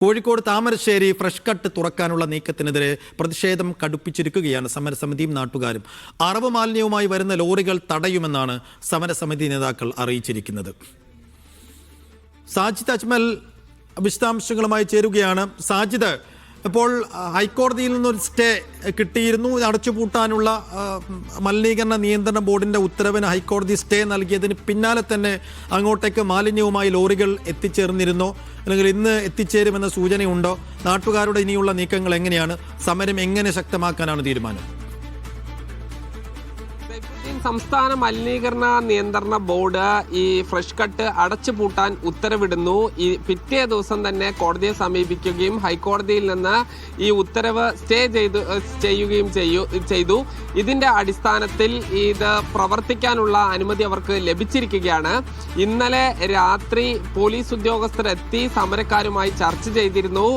Kozhikode Thamarassery fresh cut തുറക്കാനുള്ള നീക്കത്തിനെതിരെ പ്രതിഷേധം കടുപ്പിച്ചിരിക്കുകയാണ് സമരസമിതിയും നാട്ടുകാരും. അറവ് മാലിന്യവുമായി വരുന്ന ലോറികൾ തടയുമെന്നാണ് സമരസമിതി നേതാക്കൾ അറിയിച്ചിരിക്കുന്നത്. സാജിദ് അജ്മൽ വിശദാംശങ്ങളുമായി ചേരുകയാണ്. സാജിദ്, ഇപ്പോൾ ഹൈക്കോടതിയിൽ നിന്നൊരു സ്റ്റേ കിട്ടിയിരുന്നു. അടച്ചുപൂട്ടാനുള്ള മലിനീകരണ നിയന്ത്രണ ബോർഡിന്റെ ഉത്തരവിന് ഹൈക്കോടതി സ്റ്റേ നൽകിയതിന് പിന്നാലെ തന്നെ അങ്ങോട്ടേക്ക് മാലിന്യവുമായി ലോറികൾ എത്തിച്ചേർന്നിരുന്നോ, അല്ലെങ്കിൽ ഇന്ന് എത്തിച്ചേരുമെന്ന സൂചനയുണ്ടോ? നാട്ടുകാരുടെ ഇനിയുള്ള നീക്കങ്ങൾ എങ്ങനെയാണ്? സമരം എങ്ങനെ ശക്തമാക്കാനാണ് തീരുമാനം? സംസ്ഥാന മലിനീകരണ നിയന്ത്രണ ബോർഡ് ഈ ഫ്രഷ് കട്ട് അടച്ചുപൂട്ടാൻ ഉത്തരവിടുന്നു. ഈ പിറ്റേ ദിവസം തന്നെ കോടതിയെ സമീപിക്കുകയും ഹൈക്കോടതിയിൽ നിന്ന് ഈ ഉത്തരവ് സ്റ്റേ ചെയ്യുകയും ചെയ്തു. ഇതിന്റെ അടിസ്ഥാനത്തിൽ ഇത് പ്രവർത്തിക്കാനുള്ള അനുമതി അവർക്ക് ലഭിച്ചിരിക്കുകയാണ്. ഇന്നലെ രാത്രി പോലീസ് ഉദ്യോഗസ്ഥരെത്തി സമരക്കാരുമായി ചർച്ച ചെയ്തിരുന്നു.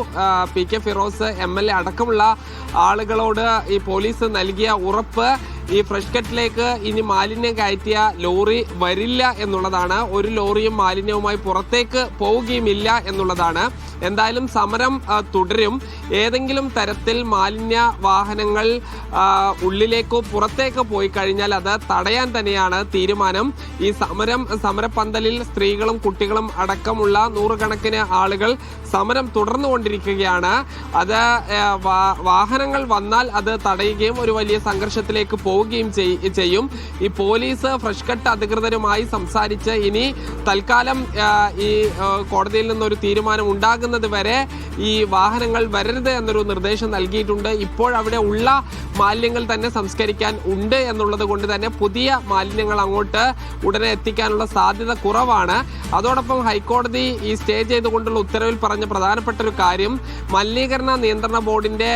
PK ഫിറോസ് MLA അടക്കമുള്ള ആളുകളോട് ഈ പോലീസ് നൽകിയ ഉറപ്പ് ഈ ഫ്രഷ് കട്ടിലേക്ക് ഇനി മാലിന്യം കയറ്റിയ ലോറി വരില്ല എന്നുള്ളതാണ്. ഒരു ലോറിയും മാലിന്യവുമായി പുറത്തേക്ക് പോവുകയുമില്ല എന്നുള്ളതാണ്. എന്തായാലും സമരം തുടരും. ഏതെങ്കിലും തരത്തിൽ മാലിന്യ വാഹനങ്ങൾ ഉള്ളിലേക്കോ പുറത്തേക്കോ പോയി കഴിഞ്ഞാൽ അത് തടയാൻ തന്നെയാണ് തീരുമാനം. ഈ സമരപ്പന്തലിൽ സ്ത്രീകളും കുട്ടികളും അടക്കമുള്ള നൂറുകണക്കിന് ആളുകൾ സമരം തുടർന്നുകൊണ്ടിരിക്കുകയാണ്. അത് വാഹനങ്ങൾ വന്നാൽ അത് തടയുകയും ഒരു വലിയ സംഘർഷത്തിലേക്ക് പോവുകയും ചെയ്യും. ഈ പോലീസ് ഫ്രഷ് കട്ട് അധികൃതരുമായി സംസാരിച്ച് ഇനി തൽക്കാലം ഈ കോടതിയിൽ നിന്നൊരു തീരുമാനം ഉണ്ടാകുന്നത് വരെ ഈ വാഹനങ്ങൾ വരരുത് എന്നൊരു നിർദ്ദേശം നൽകിയിട്ടുണ്ട്. ഇപ്പോൾ അവിടെ ഉള്ള മാലിന്യങ്ങൾ തന്നെ സംസ്കരിക്കാൻ ഉണ്ട് എന്നുള്ളത് കൊണ്ട് തന്നെ പുതിയ മാലിന്യങ്ങൾ അങ്ങോട്ട് ഉടനെ എത്തിക്കാനുള്ള സാധ്യത കുറവാണ്. അതോടൊപ്പം ഹൈക്കോടതി ഈ സ്റ്റേ ചെയ്തുകൊണ്ടുള്ള ഉത്തരവിൽ പറഞ്ഞ പ്രധാനപ്പെട്ട ഒരു കാര്യം, മലിനീകരണ നിയന്ത്രണ ബോർഡിന്റെ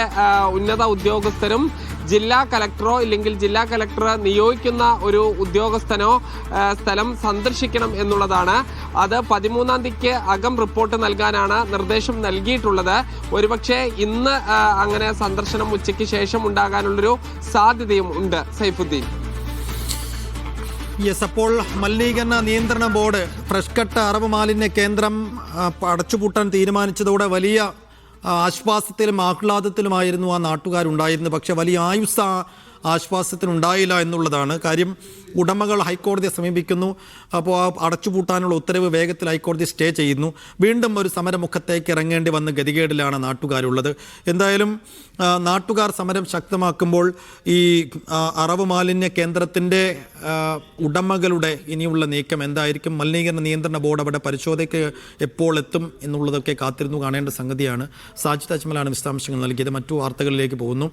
ഉന്നത ഉദ്യോഗസ്ഥരും ജില്ലാ കലക്ടറോ ഇല്ലെങ്കിൽ ജില്ലാ കലക്ടർ നിയോഗിക്കുന്ന ഒരു ഉദ്യോഗസ്ഥനോ സ്ഥലം സന്ദർശിക്കണം എന്നുള്ളതാണ്. അത് 13-ാം തീയതിക്ക് അകം റിപ്പോർട്ട് നൽകാനാണ് നിർദ്ദേശം നൽകിയിട്ടുള്ളത്. ഒരുപക്ഷെ ഇന്ന് അങ്ങനെ സന്ദർശനം ഉച്ചയ്ക്ക് ശേഷം ഉണ്ടാകാനുള്ളൊരു സാധ്യതയും ഉണ്ട്. സൈഫുദ്ദീൻ. അപ്പോൾ മലിനീകരണ നിയന്ത്രണ ബോർഡ് ഫ്രഷ് കട്ട് അറവ് മാലിന്യ കേന്ദ്രം അടച്ചുപൂട്ടാൻ തീരുമാനിച്ചതോടെ വലിയ ആശ്വാസത്തിലും ആഹ്ലാദത്തിലുമായിരുന്നു ആ നാട്ടുകാരുണ്ടായിരുന്നത്. പക്ഷെ വലിയ ആശ്വാസത്തിനുണ്ടായില്ല എന്നുള്ളതാണ് കാര്യം. ഉടമകൾ ഹൈക്കോടതിയെ സമീപിക്കുന്നു. അപ്പോൾ ആ അടച്ചുപൂട്ടാനുള്ള ഉത്തരവ് വേഗത്തിൽ ഹൈക്കോടതി സ്റ്റേ ചെയ്യുന്നു. വീണ്ടും ഒരു സമരമുഖത്തേക്ക് ഇറങ്ങേണ്ടി വന്ന ഗതികേടിലാണ് നാട്ടുകാരുള്ളത്. എന്തായാലും നാട്ടുകാർ സമരം ശക്തമാക്കുമ്പോൾ ഈ അറവ് മാലിന്യ കേന്ദ്രത്തിൻ്റെ ഉടമകളുടെ ഇനിയുള്ള നീക്കം എന്തായിരിക്കും? മലിനീകരണ നിയന്ത്രണ ബോർഡ് അവിടെ പരിശോധനയ്ക്ക് എപ്പോൾ എത്തും എന്നുള്ളതൊക്കെ കാത്തിരുന്നു കാണേണ്ട സംഗതിയാണ്. സാജിദ് അജ്മലാണ് വിശദാംശങ്ങൾ നൽകിയത്. മറ്റു വാർത്തകളിലേക്ക് പോകുന്നു.